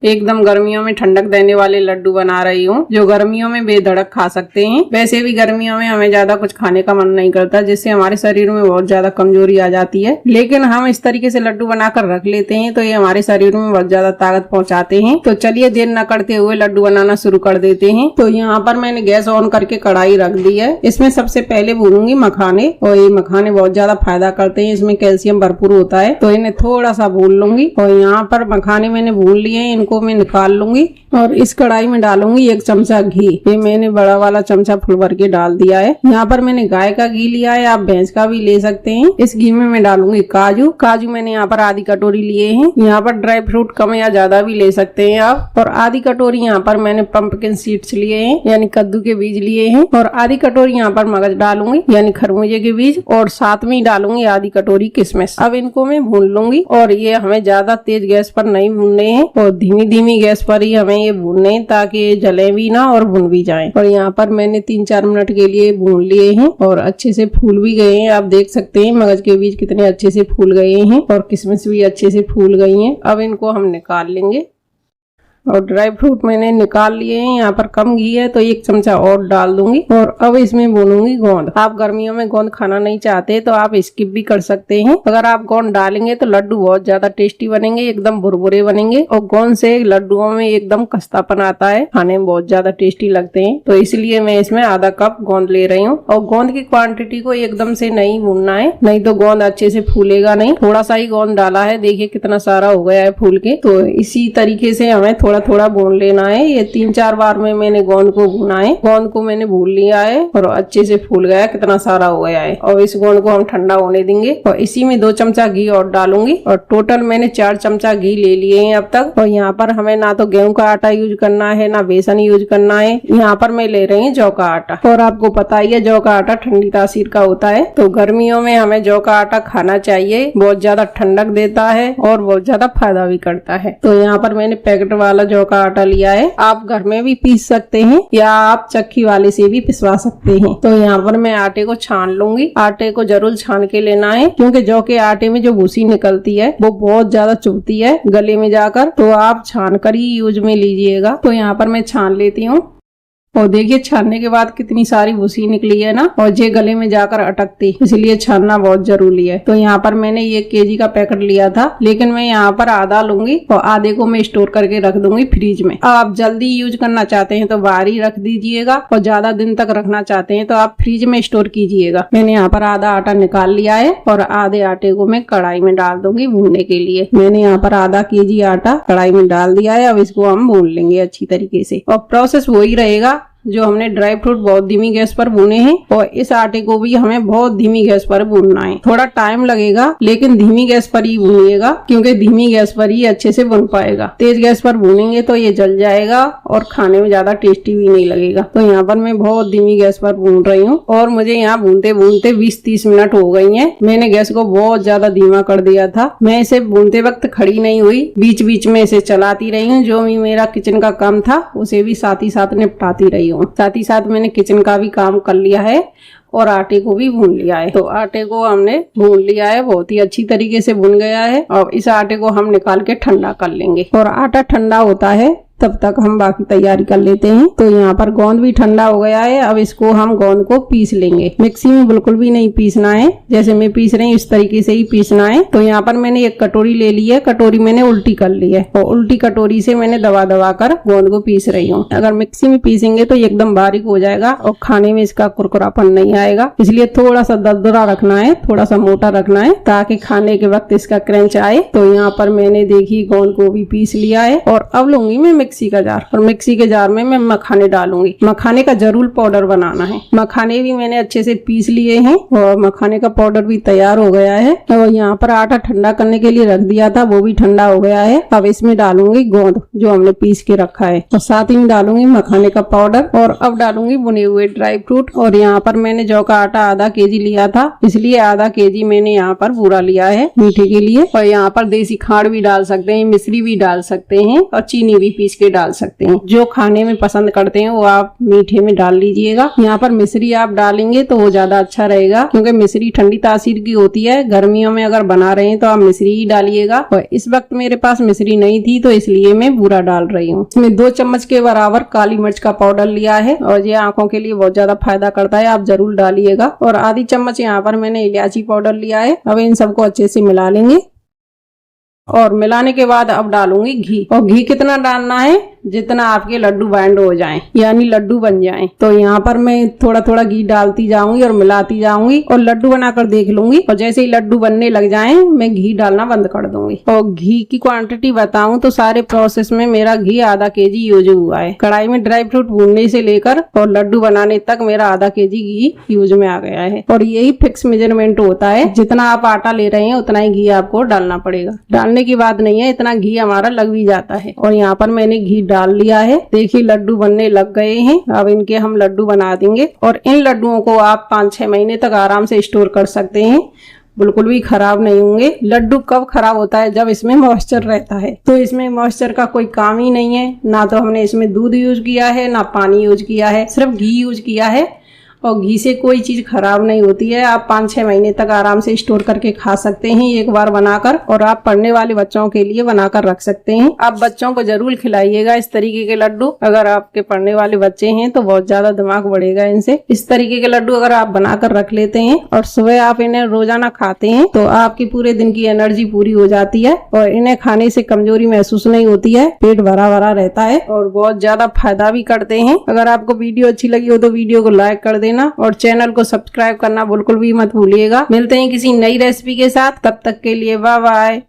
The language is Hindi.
एकदम गर्मियों में ठंडक देने वाले लड्डू बना रही हूँ, जो गर्मियों में बेधड़क खा सकते हैं। वैसे भी गर्मियों में हमें ज्यादा कुछ खाने का मन नहीं करता, जिससे हमारे शरीर में बहुत ज्यादा कमजोरी आ जाती है। लेकिन हम इस तरीके से लड्डू बनाकर रख लेते हैं तो ये हमारे शरीर में बहुत ज्यादा ताकत पहुँचाते हैं। तो चलिए देर न करते हुए लड्डू बनाना शुरू कर देते हैं। तो यहाँ पर मैंने गैस ऑन करके कढ़ाई रख दी है। इसमें सबसे पहले भूनूंगी मखाने, और ये मखाने बहुत ज्यादा फायदा करते हैं, इसमें कैल्शियम भरपूर होता है। तो इन्हें थोड़ा सा भून लूंगी। और यहाँ पर मखाने मैंने भून लिए हैं, इनको मैं निकाल लूंगी और इस कढ़ाई में डालूंगी 1 चमचा घी। ये मैंने बड़ा वाला चमचा फुल भर के डाल दिया है। यहाँ पर मैंने गाय का घी लिया है, आप भैंस का भी ले सकते हैं। इस घी में मैं डालूंगी काजू मैंने यहाँ पर आधी कटोरी लिए हैं। यहाँ पर ड्राई फ्रूट कम या ज्यादा भी ले सकते हैं आप। और आधी कटोरी यहाँ पर मैंने पंपकिन सीड्स लिए हैं, यानी कद्दू के बीज लिए हैं। और आधी कटोरी यहाँ पर मगज डालूंगी, यानी खरबूजे के बीज। और साथ में डालूंगी आधी कटोरी किशमिश। अब इनको मैं भून लूंगी। और ये हमें ज्यादा तेज गैस पर नहीं भूनने हैं, और धीमी धीमी गैस पर ही हमें ये भूनने हैं, ताकि ये जले भी ना और भुन भी जाएं। और यहाँ पर मैंने 3-4 मिनट के लिए भून लिए हैं और अच्छे से फूल भी गए हैं। आप देख सकते हैं मगज के बीज कितने अच्छे से फूल गए हैं और किशमिश भी अच्छे से फूल गई हैं। अब इनको हम निकाल लेंगे। और ड्राई फ्रूट मैंने निकाल लिए हैं। यहाँ पर कम घी है तो 1 चमचा और डाल दूंगी। और अब इसमें भूनूंगी गोंद। आप गर्मियों में गोंद खाना नहीं चाहते तो आप स्किप भी कर सकते हैं। अगर आप गोंद डालेंगे तो लड्डू बहुत ज्यादा टेस्टी बनेंगे, एकदम भुरभुरे बनेंगे। और गोंद से लड्डुओं में एकदम खस्तापन आता है, खाने में बहुत ज्यादा टेस्टी लगते हैं। तो इसलिए मैं इसमें आधा कप गोंद ले रही हूँ। और गोंद की क्वांटिटी को एकदम से नहीं भूनना है, नहीं तो गोंद अच्छे से फूलेगा नहीं। थोड़ा सा ही गोंद डाला है, देखिए कितना सारा हो गया है फूल के। तो इसी तरीके से हमें थोड़ा थोड़ा भून लेना है। ये 3-4 बार में मैंने गोंद को भूना है। गोंद को मैंने भून लिया है और अच्छे से फूल गया, कितना सारा हो गया है। और इस गोंद को हम ठंडा होने देंगे। और इसी में 2 चमचा घी और डालूंगी। और टोटल मैंने 4 चमचा घी ले लिए हैं अब तक। और यहाँ पर हमें ना तो गेहूं का आटा यूज करना है, ना बेसन यूज करना है। यहाँ पर मैं ले रही हूँ जौ का आटा। और आपको पता ही है जौ का आटा ठंडी तासीर का होता है। तो गर्मियों में हमें जौ का आटा खाना चाहिए, बहुत ज्यादा ठंडक देता है और बहुत ज्यादा फायदा भी करता है। तो यहाँ पर मैंने पैकेट वाला जौ का आटा लिया है। आप घर में भी पीस सकते हैं या आप चक्की वाले से भी पिसवा सकते हैं। तो यहाँ पर मैं आटे को छान लूंगी। आटे को जरूर छान के लेना है, क्योंकि जौ के आटे में जो भूसी निकलती है वो बहुत ज्यादा चुभती है गले में जाकर। तो आप छान कर ही यूज में लीजिएगा। तो यहाँ पर मैं छान लेती हूँ। और देखिए छानने के बाद कितनी सारी भूसी निकली है ना, और ये गले में जाकर अटकती, इसलिए छानना बहुत जरूरी है। तो यहाँ पर मैंने 1 केजी का पैकेट लिया था, लेकिन मैं यहाँ पर आधा लूंगी और आधे को मैं स्टोर करके रख दूंगी फ्रिज में। आप जल्दी यूज करना चाहते हैं तो बाहर ही रख दीजिएगा, और ज्यादा दिन तक रखना चाहते हैं तो आप फ्रिज में स्टोर कीजिएगा। मैंने यहाँ पर आधा आटा निकाल लिया है और आधे आटे को मैं कढ़ाई में डाल दूंगी भूनने के लिए। मैंने यहाँ पर आधा केजी आटा कढ़ाई में डाल दिया है। अब इसको हम भून लेंगे अच्छी तरीके से। और प्रोसेस वही रहेगा जो हमने ड्राई फ्रूट बहुत धीमी गैस पर भुने हैं, और इस आटे को भी हमें बहुत धीमी गैस पर भूनना है। थोड़ा टाइम लगेगा, लेकिन धीमी गैस पर ही भूनिएगा, क्योंकि धीमी गैस पर ही अच्छे से भुन पाएगा। तेज गैस पर भूनेंगे तो ये जल जाएगा और खाने में ज्यादा टेस्टी भी नहीं लगेगा। तो यहाँ पर मैं बहुत धीमी गैस पर भून रही हूँ। और मुझे यहाँ भूनते भूनते 20-30 मिनट हो गई है। मैंने गैस को बहुत ज्यादा धीमा कर दिया था। मैं इसे भूनते वक्त खड़ी नहीं हुई, बीच बीच में इसे चलाती रही हूँ। जो भी मेरा किचन का काम था उसे भी साथ ही साथ निपटाती रही हूँ। साथ ही साथ मैंने किचन का भी काम कर लिया है और आटे को भी भून लिया है। तो आटे को हमने भून लिया है, बहुत ही अच्छी तरीके से भुन गया है। और इस आटे को हम निकाल के ठंडा कर लेंगे। और आटा ठंडा होता है तब तक हम बाकी तैयारी कर लेते हैं। तो यहाँ पर गोंद भी ठंडा हो गया है। अब इसको हम गोंद को पीस लेंगे। मिक्सी में बिल्कुल भी नहीं पीसना है, जैसे मैं पीस रही हूँ इस तरीके से ही पीसना है। तो यहाँ पर मैंने 1 कटोरी ले ली है। कटोरी मैंने उल्टी कर ली है और उल्टी कटोरी से मैंने दबा दबा कर गोंद को पीस रही हूँ। अगर मिक्सी में पीसेंगे तो एकदम बारीक हो जाएगा और खाने में इसका कुरकुरापन नहीं आएगा। इसलिए थोड़ा सा दरदरा रखना है, थोड़ा सा मोटा रखना है, ताकि खाने के वक्त इसका क्रंच आए। तो यहाँ पर मैंने देखी गोंद को भी पीस लिया है। और अब लूंगी मैं मिक्सी का जार, और मिक्सी के जार में मैं मखाने डालूंगी। मखाने का जरूर पाउडर बनाना है। मखाने भी मैंने अच्छे से पीस लिए हैं और मखाने का पाउडर भी तैयार हो गया है। और यहाँ पर आटा ठंडा करने के लिए रख दिया था, वो भी ठंडा हो गया है। अब इसमें डालूंगी गोंद जो हमने पीस के रखा है, और साथ ही में डालूंगी मखाने का पाउडर। और अब डालूंगी भुने हुए ड्राई फ्रूट। और यहाँ पर मैंने जौ का आटा आधा केजी लिया था, इसलिए आधा केजी मैंने यहाँ पर पूरा लिया है मीठे के लिए। और यहाँ पर देसी खांड भी डाल सकते हैं, मिश्री भी डाल सकते हैं, और चीनी भी पीस के डाल सकते हैं। जो खाने में पसंद करते हैं वो आप मीठे में डाल लीजिएगा। यहाँ पर मिश्री आप डालेंगे तो वो ज्यादा अच्छा रहेगा, क्योंकि मिश्री ठंडी तासीर की होती है। गर्मियों में अगर बना रहे हैं तो आप मिश्री ही डालिएगा। और इस वक्त मेरे पास मिश्री नहीं थी तो इसलिए मैं बूरा डाल रही हूँ। इसमें 2 चम्मच के बराबर काली मिर्च का पाउडर लिया है और ये आंखों के लिए बहुत ज्यादा फायदा करता है, आप जरूर डालिएगा। और आधी चम्मच यहाँ पर मैंने इलायची पाउडर लिया है। अब इन सबको अच्छे से मिला लेंगे और मिलाने के बाद अब डालूंगी घी। और घी कितना डालना है, जितना आपके लड्डू बाइंड हो जाएं, यानी लड्डू बन जाएं। तो यहाँ पर मैं थोड़ा थोड़ा घी डालती जाऊंगी और मिलाती जाऊंगी और लड्डू बनाकर देख लूंगी। और जैसे ही लड्डू बनने लग जाएं मैं घी डालना बंद कर दूंगी। और घी की क्वांटिटी बताऊं तो सारे प्रोसेस में मेरा घी आधा केजी यूज हुआ है। कढ़ाई में ड्राई फ्रूट भूनने से लेकर और लड्डू बनाने तक मेरा आधा केजी घी यूज में आ गया है। और यही फिक्स मेजरमेंट होता है, जितना आप आटा ले रहे हैं उतना ही घी आपको डालना पड़ेगा। डालने की बात नहीं है, इतना घी हमारा लग भी जाता है। और यहाँ पर मैंने घी डाल लिया है। देखिए लड्डू बनने लग गए हैं। अब इनके हम लड्डू बना देंगे और इन लड्डुओं को आप 5-6 महीने तक आराम से स्टोर कर सकते हैं, बिल्कुल भी खराब नहीं होंगे। लड्डू कब खराब होता है, जब इसमें मॉइस्चर रहता है। तो इसमें मॉइस्चर का कोई काम ही नहीं है। ना तो हमने इसमें दूध यूज किया है, ना पानी यूज किया है, सिर्फ घी यूज किया है। और घी से कोई चीज खराब नहीं होती है। आप 5-6 महीने तक आराम से स्टोर करके खा सकते हैं एक बार बनाकर। और आप पढ़ने वाले बच्चों के लिए बनाकर रख सकते हैं। आप बच्चों को जरूर खिलाइएगा इस तरीके के लड्डू। अगर आपके पढ़ने वाले बच्चे हैं तो बहुत ज्यादा दिमाग बढ़ेगा इनसे। इस तरीके के लड्डू अगर आप बनाकर रख लेते हैं और सुबह आप इन्हें रोजाना खाते हैं तो आपकी पूरे दिन की एनर्जी पूरी हो जाती है और इन्हें खाने से कमजोरी महसूस नहीं होती है। पेट भरा भरा रहता है और बहुत ज्यादा फायदा भी करते हैं। अगर आपको वीडियो अच्छी लगी हो तो वीडियो को लाइक कर देना और चैनल को सब्सक्राइब करना बिल्कुल भी मत भूलिएगा। मिलते हैं किसी नई रेसिपी के साथ, तब तक के लिए बाय बाय।